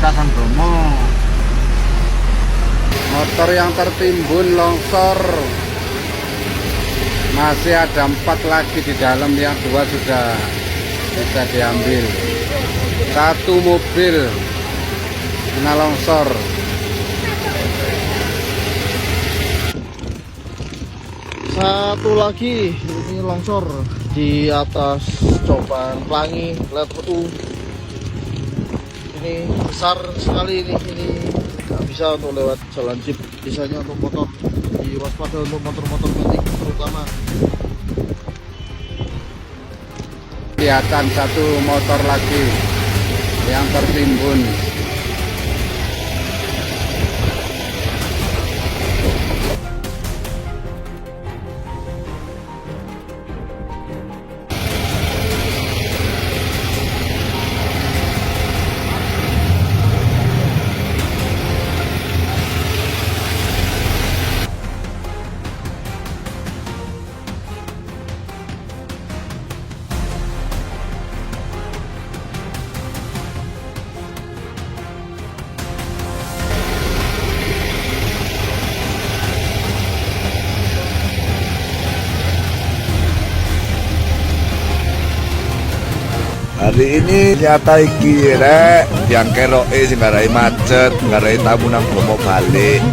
lintasan Bromo. Motor yang tertimbun longsor masih ada 4 lagi di dalam, yang 2 sudah bisa diambil. 1 mobil kena longsor. Satu lagi ini longsor di atas Coban Pelangi level U. Ini besar sekali ini nggak bisa untuk lewat jalan jeep, bisanya untuk motor. Diwaspada untuk motor-motor metik terutama. Kelihatan 1 motor lagi yang tertimbun. Hari ini nyata iki rek yang keroke sing ngarai macet, ngarai tamu nang Bromo balik.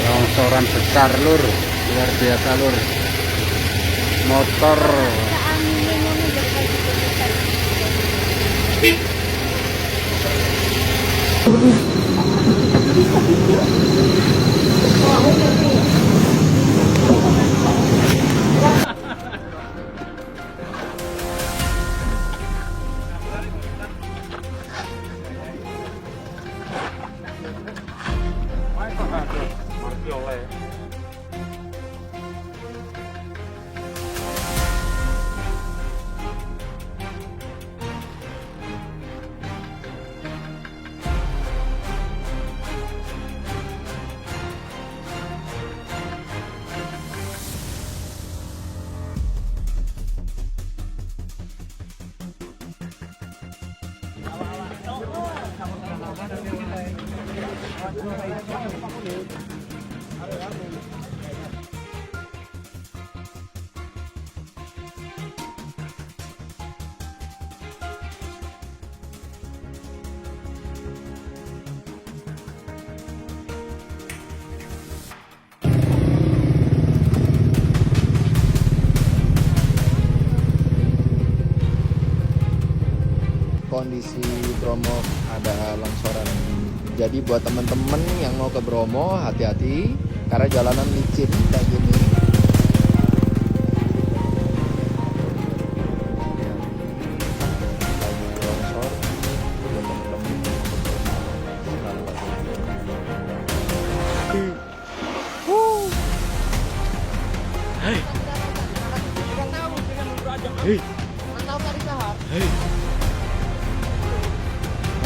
Longsoran besar lur, luar biasa lur. Motor kondisi Bromo ada longsoran. Jadi buat teman-teman yang mau ke Bromo hati-hati karena jalanan licin kayak gini. Longsor.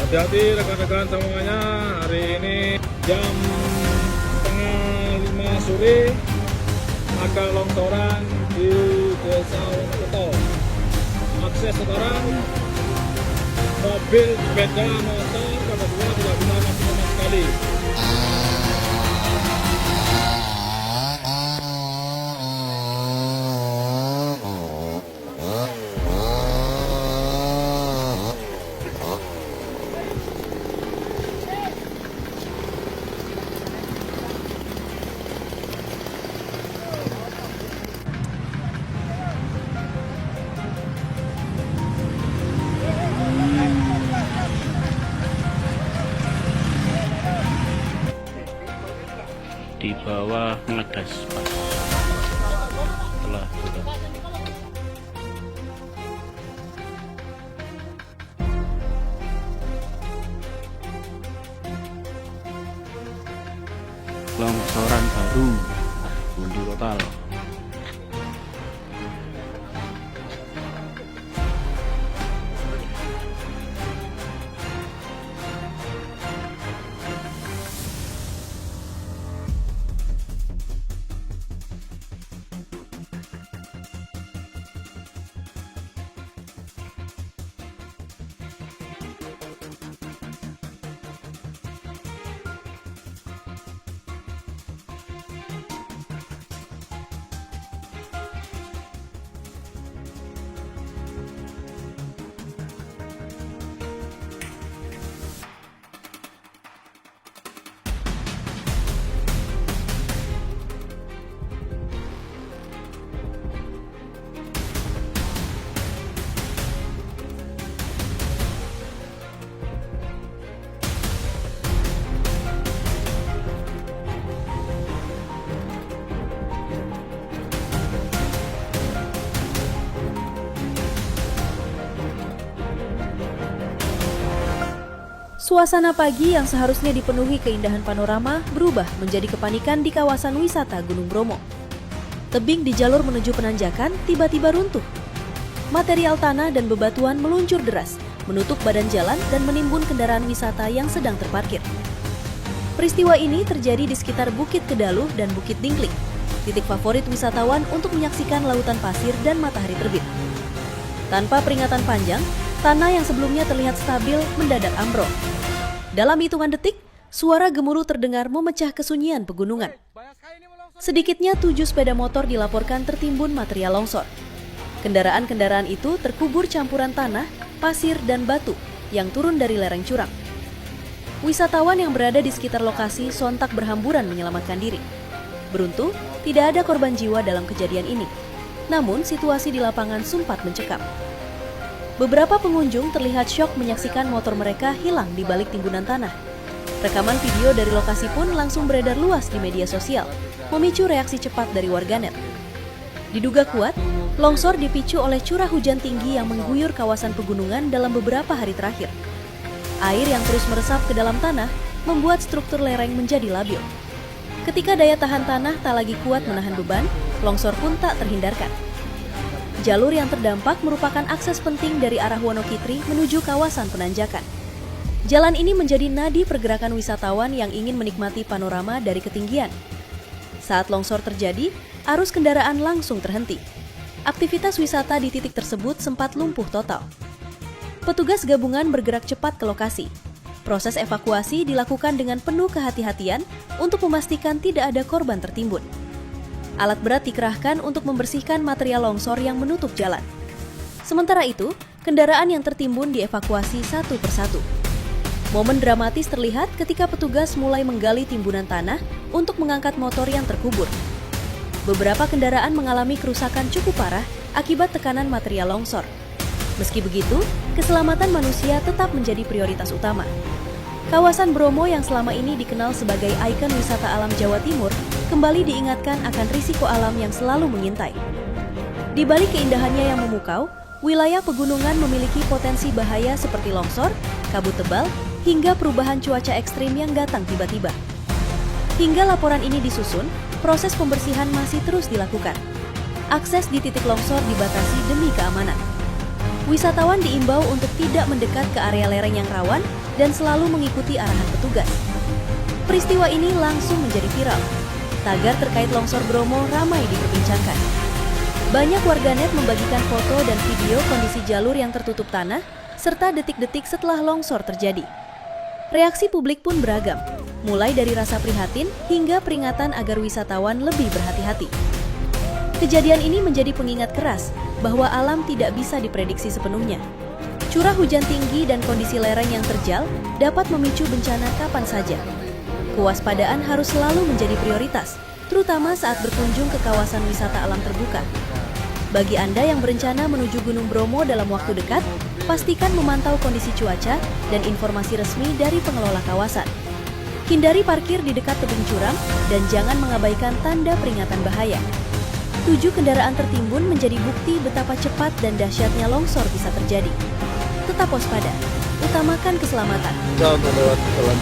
Hati-hati rekan-rekan semuanya, hari ini jam setengah 5 sore ada longsoran di Desa Wonokerto. Akses sekarang mobil, sepeda, motor, roda 2 tidak bisa masuk sama sekali. Di bawah ngedas pas setelah sudah longsoran baru buntu total. Suasana pagi yang seharusnya dipenuhi keindahan panorama berubah menjadi kepanikan di kawasan wisata Gunung Bromo. Tebing di jalur menuju penanjakan tiba-tiba runtuh. Material tanah dan bebatuan meluncur deras, menutup badan jalan dan menimbun kendaraan wisata yang sedang terparkir. Peristiwa ini terjadi di sekitar Bukit Kedaluh dan Bukit Dingklik, titik favorit wisatawan untuk menyaksikan lautan pasir dan matahari terbit. Tanpa peringatan panjang, tanah yang sebelumnya terlihat stabil mendadak ambrol. Dalam hitungan detik, suara gemuruh terdengar memecah kesunyian pegunungan. Sedikitnya 7 sepeda motor dilaporkan tertimbun material longsor. Kendaraan-kendaraan itu terkubur campuran tanah, pasir, dan batu yang turun dari lereng curam. Wisatawan yang berada di sekitar lokasi sontak berhamburan menyelamatkan diri. Beruntung, tidak ada korban jiwa dalam kejadian ini. Namun, situasi di lapangan sempat mencekam. Beberapa pengunjung terlihat syok menyaksikan motor mereka hilang di balik timbunan tanah. Rekaman video dari lokasi pun langsung beredar luas di media sosial, memicu reaksi cepat dari warganet. Diduga kuat, longsor dipicu oleh curah hujan tinggi yang mengguyur kawasan pegunungan dalam beberapa hari terakhir. Air yang terus meresap ke dalam tanah membuat struktur lereng menjadi labil. Ketika daya tahan tanah tak lagi kuat menahan beban, longsor pun tak terhindarkan. Jalur yang terdampak merupakan akses penting dari arah Wonokitri menuju kawasan penanjakan. Jalan ini menjadi nadi pergerakan wisatawan yang ingin menikmati panorama dari ketinggian. Saat longsor terjadi, arus kendaraan langsung terhenti. Aktivitas wisata di titik tersebut sempat lumpuh total. Petugas gabungan bergerak cepat ke lokasi. Proses evakuasi dilakukan dengan penuh kehati-hatian untuk memastikan tidak ada korban tertimbun. Alat berat dikerahkan untuk membersihkan material longsor yang menutup jalan. Sementara itu, kendaraan yang tertimbun dievakuasi satu persatu. Momen dramatis terlihat ketika petugas mulai menggali timbunan tanah untuk mengangkat motor yang terkubur. Beberapa kendaraan mengalami kerusakan cukup parah akibat tekanan material longsor. Meski begitu, keselamatan manusia tetap menjadi prioritas utama. Kawasan Bromo yang selama ini dikenal sebagai ikon wisata alam Jawa Timur kembali diingatkan akan risiko alam yang selalu mengintai. Di balik keindahannya yang memukau, wilayah pegunungan memiliki potensi bahaya seperti longsor, kabut tebal, hingga perubahan cuaca ekstrim yang datang tiba-tiba. Hingga laporan ini disusun, proses pembersihan masih terus dilakukan. Akses di titik longsor dibatasi demi keamanan. Wisatawan diimbau untuk tidak mendekat ke area lereng yang rawan dan selalu mengikuti arahan petugas. Peristiwa ini langsung menjadi viral. Tagar terkait longsor Bromo ramai diperbincangkan. Banyak warganet membagikan foto dan video kondisi jalur yang tertutup tanah, serta detik-detik setelah longsor terjadi. Reaksi publik pun beragam, mulai dari rasa prihatin hingga peringatan agar wisatawan lebih berhati-hati. Kejadian ini menjadi pengingat keras bahwa alam tidak bisa diprediksi sepenuhnya. Curah hujan tinggi dan kondisi lereng yang terjal dapat memicu bencana kapan saja. Kewaspadaan harus selalu menjadi prioritas, terutama saat berkunjung ke kawasan wisata alam terbuka. Bagi Anda yang berencana menuju Gunung Bromo dalam waktu dekat, pastikan memantau kondisi cuaca dan informasi resmi dari pengelola kawasan. Hindari parkir di dekat tebing curam dan jangan mengabaikan tanda peringatan bahaya. 7 kendaraan tertimbun menjadi bukti betapa cepat dan dahsyatnya longsor bisa terjadi. Tetap waspada, utamakan keselamatan. Jangan lewat jalan